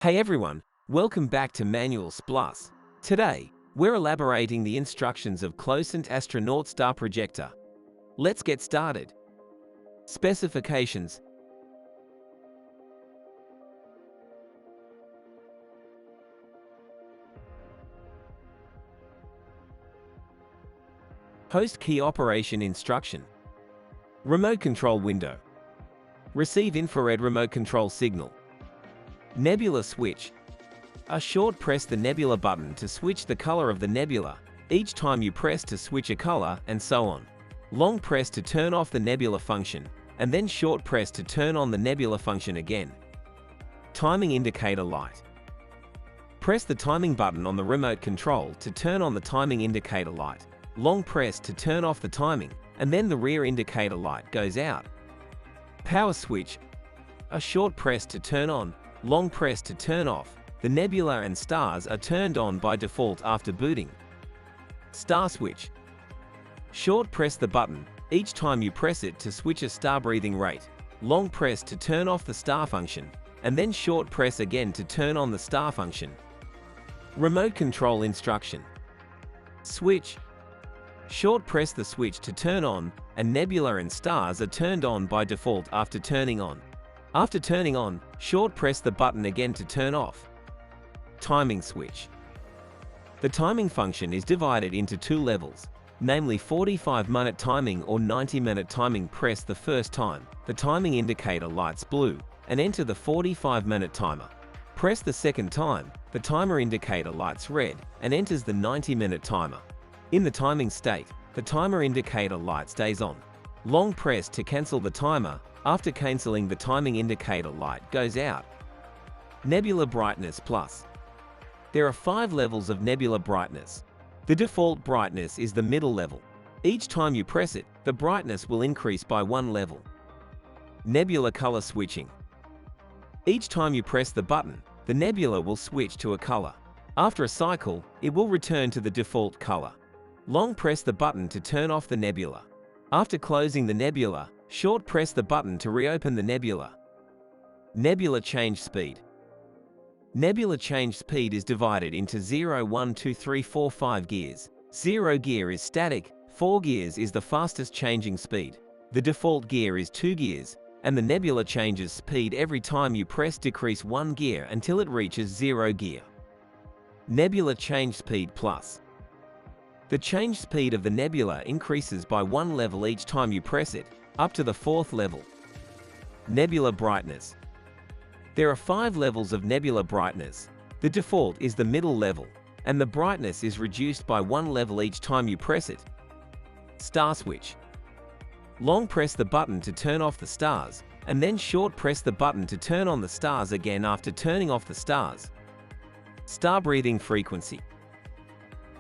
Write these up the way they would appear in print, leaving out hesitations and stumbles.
Hey everyone, welcome back to Manuals Plus. Today, we're elaborating the instructions of CLOSUNT Astronaut Star Projector. Let's get started. Specifications. Host key operation instruction. Remote control window. Receive infrared remote control signal. Nebula switch. Short press the nebula button to switch the color of the nebula, each time you press to switch a color, and so on. Long press to turn off the nebula function, and then short press to turn on the nebula function again. Timing indicator light. Press the timing button on the remote control to turn on the timing indicator light. Long press to turn off the timing, and then the rear indicator light goes out. Power switch. Short press to turn on, long press to turn off. The nebula and stars are turned on by default after booting. Star switch. Short press the button each time you press it to switch a star breathing rate. Long press to turn off the star function, and then short press again to turn on the star function. Remote control instruction. Switch. Short press the switch to turn on, and nebula and stars are turned on by default after turning on. After turning on, short press the button again to turn off. Timing switch. The timing function is divided into two levels, namely 45-minute timing or 90-minute timing. Press the first time, the timing indicator lights blue, and enter the 45-minute timer. Press the second time, the timer indicator lights red, and enters the 90-minute timer. In the timing state, the timer indicator light stays on. Long press to cancel the timer. After cancelling, the timing indicator light goes out. Nebula brightness plus. There are 5 levels of nebula brightness. The default brightness is the middle level. Each time you press it, the brightness will increase by 1 level. Nebula color switching. Each time you press the button, the nebula will switch to a color. After a cycle, it will return to the default color. Long press the button to turn off the nebula. After closing the nebula, short press the button to reopen the nebula. Nebula change speed. Nebula change speed is divided into 0, 1, 2, 3, 4, 5 gears. 0 gear is static, 4 gears is the fastest changing speed. The default gear is 2 gears, and the nebula changes speed every time you press decrease 1 gear until it reaches 0 gear. Nebula change speed plus. The change speed of the nebula increases by 1 level each time you press it, up to the 4th level. Nebula brightness. There are 5 levels of nebula brightness. The default is the middle level, and the brightness is reduced by 1 level each time you press it. Star switch. Long press the button to turn off the stars, and then short press the button to turn on the stars again after turning off the stars. Star breathing frequency.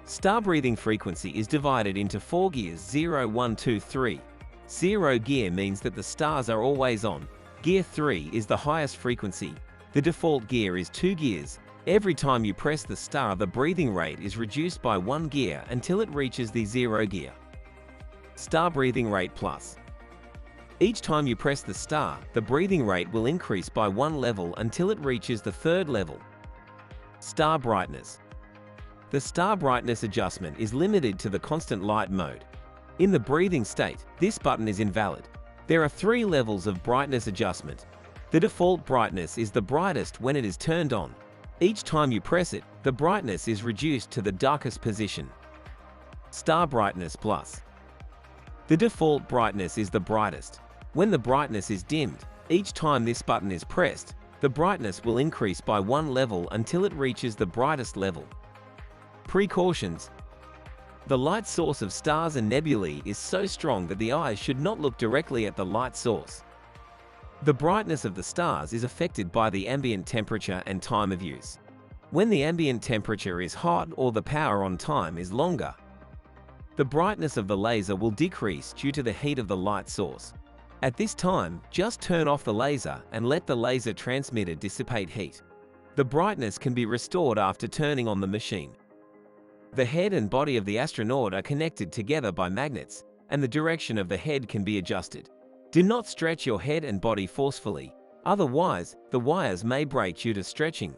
Star breathing frequency is divided into 4 gears: 0, 1, 2, 3. 0 gear means that the stars are always on. Gear 3 is the highest frequency. The default gear is 2 gears. Every time you press the star, the breathing rate is reduced by 1 gear until it reaches the 0 gear. Star breathing rate plus. Each time you press the star, the breathing rate will increase by 1 level until it reaches the 3rd level. Star brightness. The star brightness adjustment is limited to the constant light mode. In the breathing state, this button is invalid. There are 3 levels of brightness adjustment. The default brightness is the brightest when it is turned on. Each time you press it, the brightness is reduced to the darkest position. Star brightness plus. The default brightness is the brightest. When the brightness is dimmed, each time this button is pressed, the brightness will increase by 1 level until it reaches the brightest level. Precautions. The light source of stars and nebulae is so strong that the eyes should not look directly at the light source. The brightness of the stars is affected by the ambient temperature and time of use. When the ambient temperature is hot or the power on time is longer, the brightness of the laser will decrease due to the heat of the light source. At this time, just turn off the laser and let the laser transmitter dissipate heat. The brightness can be restored after turning on the machine. The head and body of the astronaut are connected together by magnets, and the direction of the head can be adjusted. Do not stretch your head and body forcefully, otherwise, the wires may break due to stretching,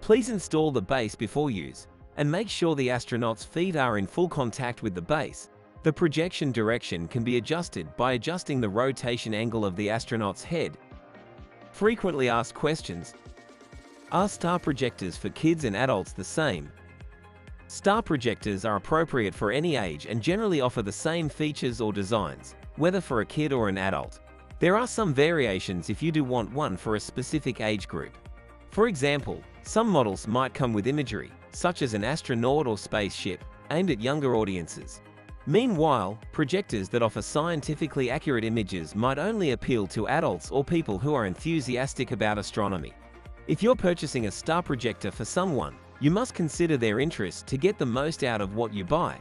Please install the base before use, and make sure the astronaut's feet are in full contact with the base. The projection direction can be adjusted by adjusting the rotation angle of the astronaut's head. Frequently asked questions. Are star projectors for kids and adults the same? Star projectors are appropriate for any age and generally offer the same features or designs, whether for a kid or an adult. There are some variations if you do want one for a specific age group. For example, some models might come with imagery, such as an astronaut or spaceship, aimed at younger audiences. Meanwhile, projectors that offer scientifically accurate images might only appeal to adults or people who are enthusiastic about astronomy. If you're purchasing a star projector for someone, you must consider their interest to get the most out of what you buy.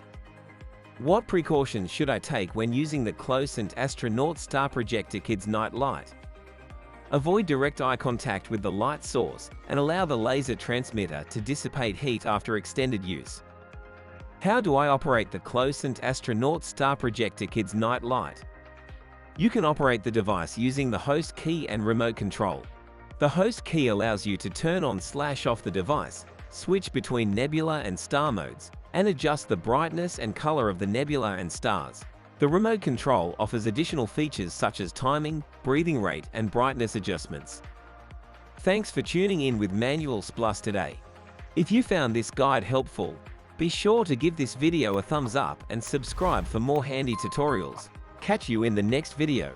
What precautions should I take when using the CLOSUNT Astronaut Star Projector Kids Night Light? Avoid direct eye contact with the light source and allow the laser transmitter to dissipate heat after extended use. How do I operate the CLOSUNT Astronaut Star Projector Kids Night Light? You can operate the device using the host key and remote control. The host key allows you to turn on/off the device, switch between nebula and star modes, and adjust the brightness and color of the nebula and stars. The remote control offers additional features such as timing, breathing rate, and brightness adjustments. Thanks for tuning in with Manuals Plus today. If you found this guide helpful, be sure to give this video a thumbs up and subscribe for more handy tutorials. Catch you in the next video.